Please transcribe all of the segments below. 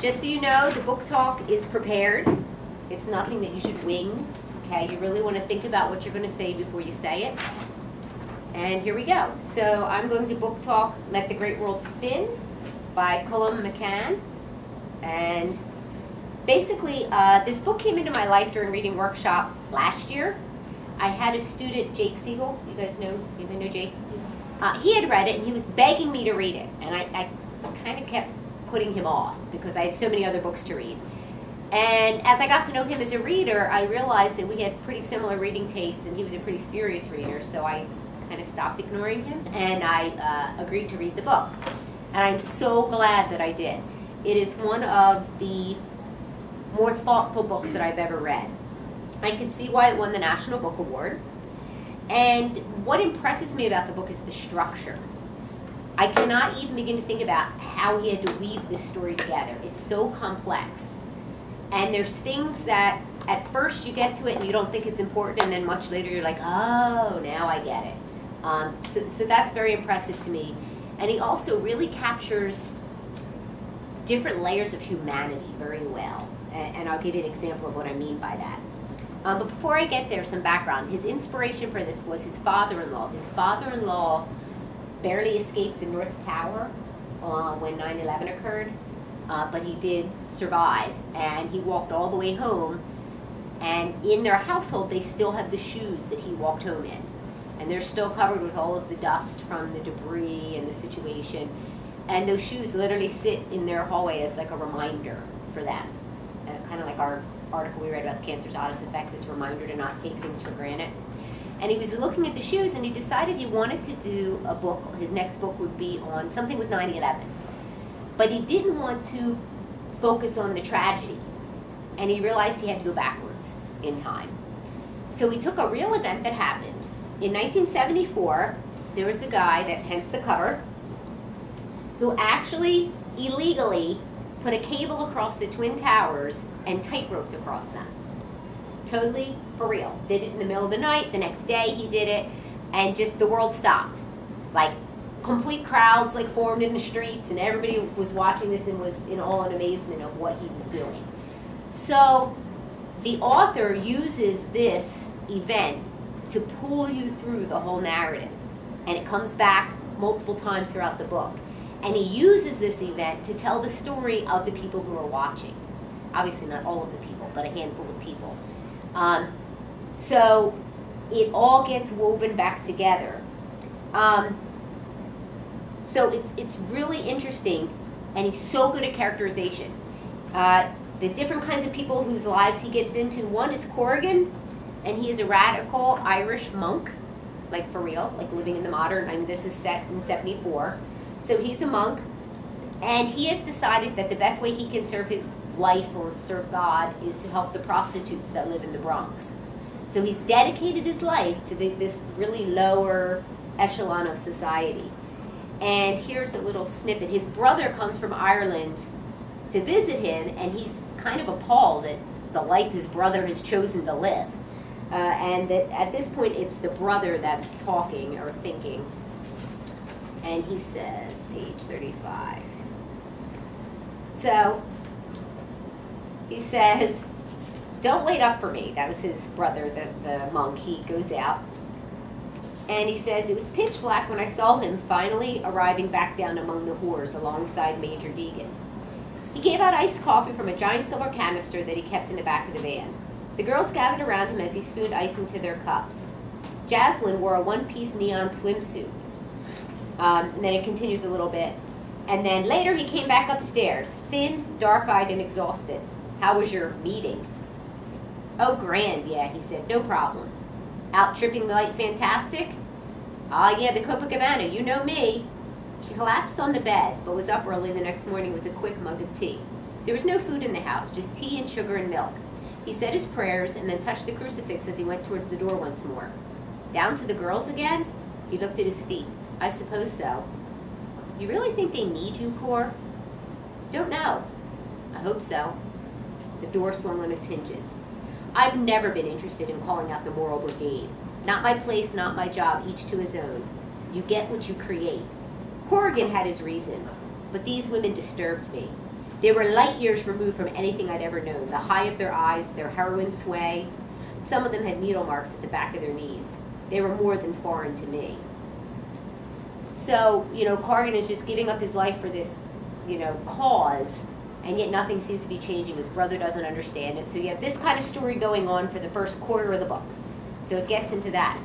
Just so you know, the book talk is prepared. It's nothing that you should wing. Okay, you really want to think about what you're going to say before you say it. And here we go. So I'm going to book talk Let the Great World Spin by Colum McCann. And basically, this book came into my life during reading workshop last year. I had a student, Jake Siegel. You guys know, anybody know Jake? He had read it, and he was begging me to read it. And I kind of kept putting him off because I had so many other books to read. And as I got to know him as a reader, I realized that we had pretty similar reading tastes, and he was a pretty serious reader, so I kind of stopped ignoring him, and I agreed to read the book. And I'm so glad that I did. It is one of the more thoughtful books that I've ever read. I can see why it won the National Book Award. And what impresses me about the book is the structure. I cannot even begin to think about how he had to weave this story together. It's so complex. And there's things that at first you get to it and you don't think it's important, and then much later you're like, oh, now I get it. So that's very impressive to me. And he also really captures different layers of humanity very well. And I'll give you an example of what I mean by that. But before I get there, some background. His inspiration for this was his father-in-law. His father-in-law barely escaped the North Tower when 9/11 occurred, but he did survive, and he walked all the way home, and in their household they still have the shoes that he walked home in, and they're still covered with all of the dust from the debris and the situation, and those shoes literally sit in their hallway as like a reminder for them, kind of like our article we read about the cancer's oddest effect, this reminder to not take things for granted. And he was looking at the shoes, and he decided he wanted to do a book. His next book would be on something with 9/11. But he didn't want to focus on the tragedy. And he realized he had to go backwards in time. So he took a real event that happened. In 1974, there was a guy, that hence the cover, who actually illegally put a cable across the Twin Towers and tight-roped across them. Totally for real. Did it in the middle of the night. The next day he did it, and just the world stopped. Like complete crowds like formed in the streets, and everybody was watching this and was in awe and amazement of what he was doing. So the author uses this event to pull you through the whole narrative, and it comes back multiple times throughout the book. And he uses this event to tell the story of the people who are watching. Obviously not all of the people, but a handful of people. So it all gets woven back together. So it's really interesting, and he's so good at characterization. The different kinds of people whose lives he gets into. One is Corrigan, and he is a radical Irish monk, like for real, like living in the modern. I mean, this is set in 74. So he's a monk, and he has decided that the best way he can serve his life or serve God is to help the prostitutes that live in the Bronx. So he's dedicated his life to this really lower echelon of society. And here's a little snippet. His brother comes from Ireland to visit him, and he's kind of appalled at the life his brother has chosen to live. And that at this point it's the brother that's talking or thinking. And he says, page 35. So he says, "Don't wait up for me." That was his brother, the monk. He goes out, and he says, "It was pitch black when I saw him finally arriving back down among the whores alongside Major Deegan. He gave out iced coffee from a giant silver canister that he kept in the back of the van. The girls gathered around him as he spooned ice into their cups. Jaslyn wore a one-piece neon swimsuit." And then it continues a little bit. "And then later he came back upstairs, thin, dark-eyed, and exhausted. 'How was your meeting?' 'Oh, grand, yeah,' he said. 'No problem.' 'Out tripping the light fantastic?' 'Ah, yeah, the Copacabana, you know me.' She collapsed on the bed, but was up early the next morning with a quick mug of tea. There was no food in the house, just tea and sugar and milk. He said his prayers and then touched the crucifix as he went towards the door once more. 'Down to the girls again?' He looked at his feet. 'I suppose so.' 'You really think they need you, Cor?' 'Don't know. I hope so.' The door swung on its hinges. 'I've never been interested in calling out the moral brigade. Not my place, not my job, each to his own. You get what you create. Corrigan had his reasons, but these women disturbed me. They were light years removed from anything I'd ever known. The high of their eyes, their heroin sway. Some of them had needle marks at the back of their knees. They were more than foreign to me. So, Corrigan is just giving up his life for this, cause, and yet nothing seems to be changing. His brother doesn't understand it. So you have this kind of story going on for the first quarter of the book. So it gets into that.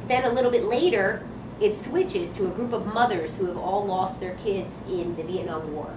Then a little bit later, it switches to a group of mothers who have all lost their kids in the Vietnam War.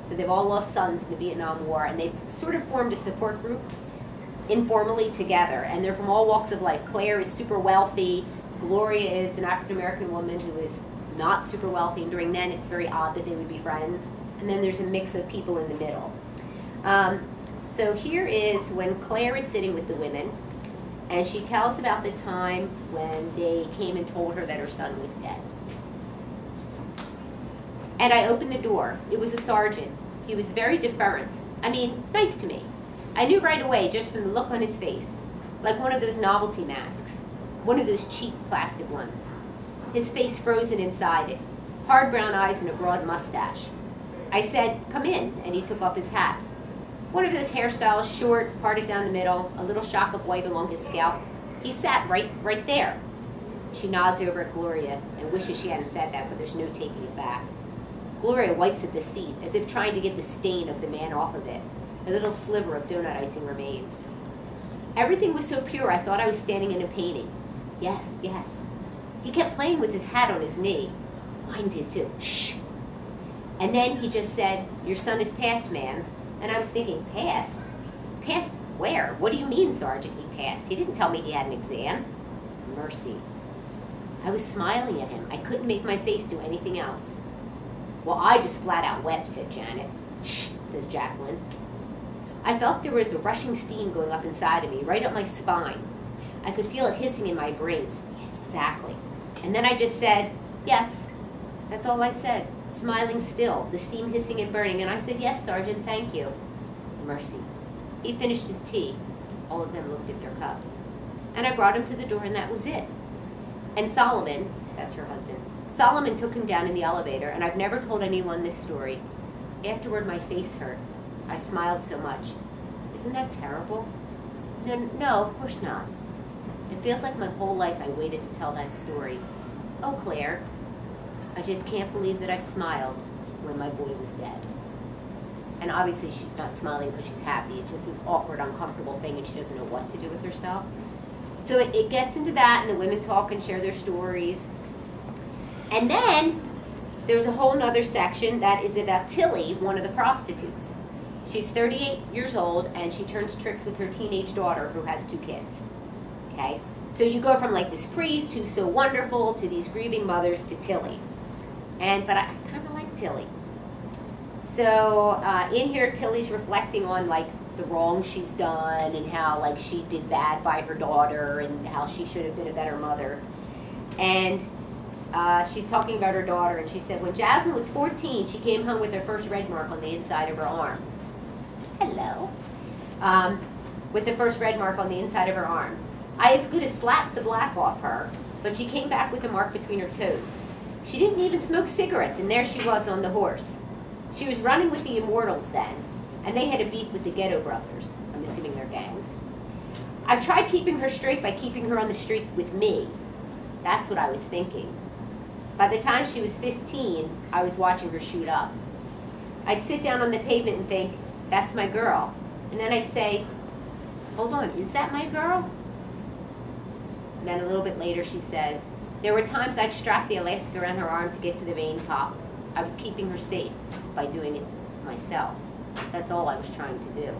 So they've all lost sons in the Vietnam War, and they've sort of formed a support group informally together. And they're from all walks of life. Claire is super wealthy. Gloria is an African-American woman who is not super wealthy, and during then it's very odd that they would be friends. And then there's a mix of people in the middle. So here is when Claire is sitting with the women, and she tells about the time when they came and told her that her son was dead. And I opened the door. It was a sergeant. He was very deferent. I mean, nice to me. I knew right away just from the look on his face, like one of those novelty masks, one of those cheap plastic ones. His face frozen inside it, hard brown eyes and a broad mustache. I said, "Come in," and he took off his hat. One of those hairstyles, short, parted down the middle, a little shock of white along his scalp. He sat right there. She nods over at Gloria and wishes she hadn't said that, but there's no taking it back. Gloria wipes at the seat, as if trying to get the stain of the man off of it. A little sliver of donut icing remains. Everything was so pure I thought I was standing in a painting. Yes, yes. He kept playing with his hat on his knee. Mine did too. Shh. And then he just said, "Your son is passed, ma'am." And I was thinking, passed? Passed where? What do you mean, Sergeant, he passed? He didn't tell me he had an exam. Mercy. I was smiling at him. I couldn't make my face do anything else. "Well, I just flat out wept," said Janet. "Shh," says Jacqueline. I felt there was a rushing steam going up inside of me, right up my spine. I could feel it hissing in my brain. Yeah, exactly. And then I just said, "Yes." That's all I said, smiling still, the steam hissing and burning. And I said, "Yes, Sergeant, thank you." Mercy. He finished his tea. All of them looked at their cups. And I brought him to the door, and that was it. And Solomon, that's her husband, Solomon took him down in the elevator, and I've never told anyone this story. Afterward, my face hurt. I smiled so much. Isn't that terrible? No, of course not. It feels like my whole life I waited to tell that story. Oh, Claire, I just can't believe that I smiled when my boy was dead. And obviously she's not smiling because she's happy. It's just this awkward, uncomfortable thing, and she doesn't know what to do with herself. So it gets into that, and the women talk and share their stories. And then there's a whole nother section that is about Tilly, one of the prostitutes. She's 38 years old, and she turns tricks with her teenage daughter who has 2 kids. Okay? So you go from like this priest who's so wonderful to these grieving mothers to Tilly. But I kind of like Tilly. So in here, Tilly's reflecting on like the wrong she's done and how like she did bad by her daughter and how she should have been a better mother. And she's talking about her daughter, and she said, when Jasmine was 14, she came home with her first red mark on the inside of her arm. Hello. With the first red mark on the inside of her arm. I as good as slapped the black off her, but she came back with a mark between her toes. She didn't even smoke cigarettes, and there she was on the horse. She was running with the Immortals then, and they had a beef with the Ghetto Brothers. I'm assuming they're gangs. I tried keeping her straight by keeping her on the streets with me. That's what I was thinking. By the time she was 15, I was watching her shoot up. I'd sit down on the pavement and think, that's my girl. And then I'd say, hold on, is that my girl? And then a little bit later she says, there were times I'd strap the elastic around her arm to get to the vein top. I was keeping her safe by doing it myself. That's all I was trying to do.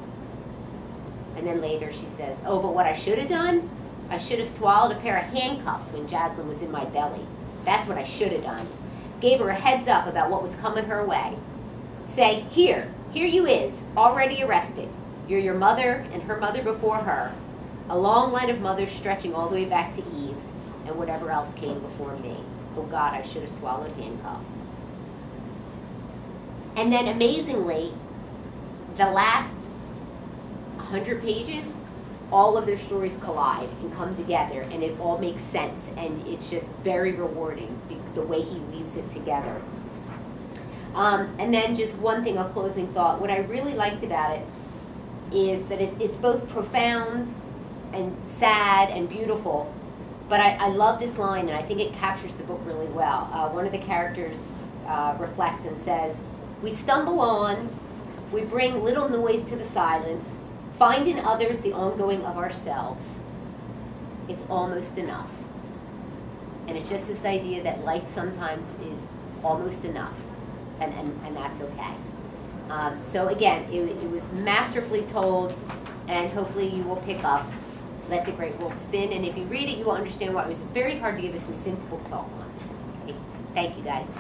And then later she says, oh, but what I should have done? I should have swallowed a pair of handcuffs when Jaslyn was in my belly. That's what I should have done. Gave her a heads up about what was coming her way. Say, here you is, already arrested. You're your mother and her mother before her. A long line of mothers stretching all the way back to Eve and whatever else came before me. Oh God, I should have swallowed handcuffs. And then amazingly, the last 100 pages, all of their stories collide and come together, and it all makes sense, and it's just very rewarding, the way he weaves it together. And then just one thing, a closing thought. What I really liked about it is that it's both profound and sad and beautiful, but I love this line, and I think it captures the book really well. One of the characters reflects and says, "We stumble on, we bring little noise to the silence, find in others the ongoing of ourselves. It's almost enough." And it's just this idea that life sometimes is almost enough, and that's okay. So again, it was masterfully told, and hopefully you will pick up Let the Great World Spin, and if you read it, you will understand why it was very hard to give a succinct book talk on. Okay? Thank you, guys.